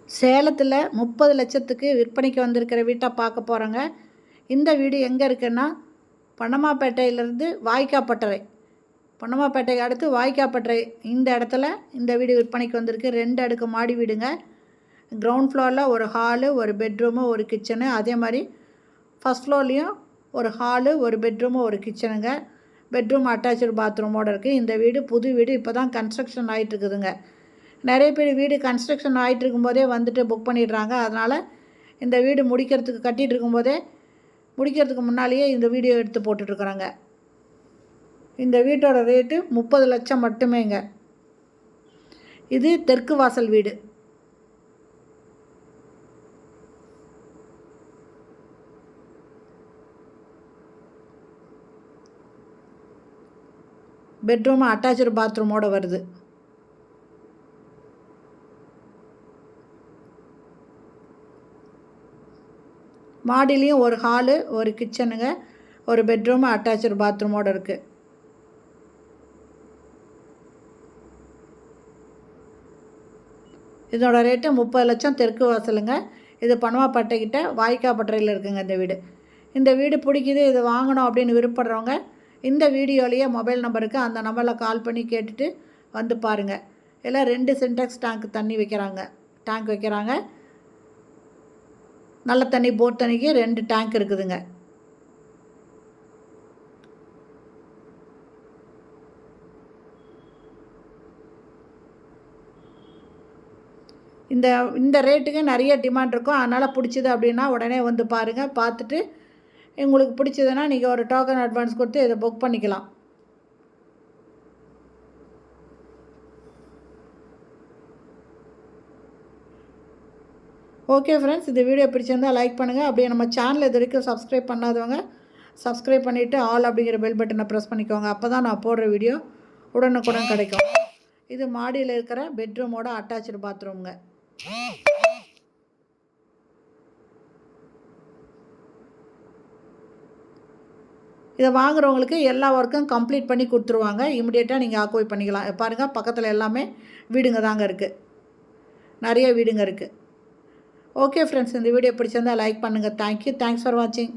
சேலத்தில் 30 லட்சத்துக்கு விற்பனைக்கு வந்திருக்கிற வீட்டை பார்க்க போகிறோங்க. இந்த வீடு எங்கே இருக்குன்னா பணமாப்பேட்டையிலேருந்து வாய்க்காப்பட்டறை, பணமாப்பேட்டைக்கு அடுத்து வாய்க்காப்பட்டறை இந்த இடத்துல இந்த வீடு விற்பனைக்கு வந்திருக்கு. 2 அடுக்கு மாடி வீடுங்க. கிரவுண்ட் ஃப்ளோரில் ஒரு ஹாலு, ஒரு பெட்ரூமு, ஒரு கிச்சனு. அதே மாதிரி ஃபஸ்ட் ஃப்ளோர்லேயும் ஒரு ஹாலு, ஒரு பெட்ரூமு, ஒரு கிச்சனுங்க. பெட்ரூம் அட்டாச்சு பாத்ரூமோடு இருக்குது. இந்த வீடு புது வீடு, இப்போ தான் கன்ஸ்ட்ரக்ஷன் ஆகிட்டு இருக்குதுங்க. நிறைய பேர் வீடு கன்ஸ்ட்ரக்ஷன் ஆகிட்டு இருக்கும்போதே வந்துட்டு புக் பண்ணிடுறாங்க. அதனால் இந்த வீடு முடிக்கிறதுக்கு முன்னாலேயே இந்த வீடியோ எடுத்து போட்டுட்ருக்குறாங்க. இந்த வீட்டோட ரேட்டு 30 லட்சம் மட்டுமேங்க. இது தெற்கு வாசல் வீடு. பெட்ரூம் அட்டாச்சு பாத்ரூமோடு வருது. மாடிலையும் ஒரு ஹாலு, ஒரு கிச்சனுங்க, ஒரு பெட்ரூம் அட்டாச்சு பாத்ரூமோடு இருக்குது. இதோட ரேட்டு 30 லட்சம். தெற்கு வாசலுங்க. இது பணமாப்பேட்டைக்கிட்ட வாய்க்காப்பட்டறையில் இருக்குங்க இந்த வீடு. இந்த வீடு பிடிக்குது, இது வாங்கணும் அப்படின்னு விருப்பப்படுறவங்க இந்த வீடியோலேயே மொபைல் நம்பருக்கு அந்த நம்பரில் கால் பண்ணி கேட்டுட்டு வந்து பாருங்கள். எல்லாம் 2 சின்டெக்ஸ் டேங்க் வைக்கிறாங்க. நல்ல தண்ணி, போர் தண்ணிக்கு 2 டேங்க் இருக்குதுங்க. இந்த ரேட்டுக்கு நிறைய டிமாண்ட் இருக்கும். அதனால் பிடிச்சிது அப்படின்னா உடனே வந்து பாருங்கள். பார்த்துட்டு உங்களுக்கு பிடிச்சதுன்னா நீங்கள் ஒரு டோக்கன் அட்வான்ஸ் கொடுத்து இதை புக் பண்ணிக்கலாம். ஓகே ஃப்ரெண்ட்ஸ், இந்த வீடியோ பிடிச்சிருந்தால் லைக் பண்ணுங்கள். அப்படியே நம்ம சேனல் இது வரைக்கும் சப்ஸ்கிரைப் பண்ணாதவங்க சப்ஸ்கிரைப் பண்ணிவிட்டு ஆல் அப்படிங்கிற பெல் பட்டனை ப்ரெஸ் பண்ணிக்கோங்க. அப்போ தான் நான் போடுற வீடியோ உடனுக்குடன் கிடைக்கும். இது மாடியில் இருக்கிற பெட்ரூமோட அட்டாச்சு பாத்ரூம்ங்க. இதை வாங்குறவங்களுக்கு எல்லா ஒர்க்கும் கம்ப்ளீட் பண்ணி கொடுத்துருவாங்க. இமிடியேட்டாக நீங்கள் ஆக்குபை பண்ணிக்கலாம். பாருங்கள், பக்கத்தில் எல்லாமே வீடுங்க தாங்க இருக்குது. நிறைய வீடுங்க இருக்குது. ஓகே ஃப்ரெண்ட்ஸ், இந்த வீடியோ பிடிச்சிருந்தால் லைக் பண்ணுங்கள். தேங்க்யூ. தேங்க்ஸ் ஃபார் வாட்சிங்.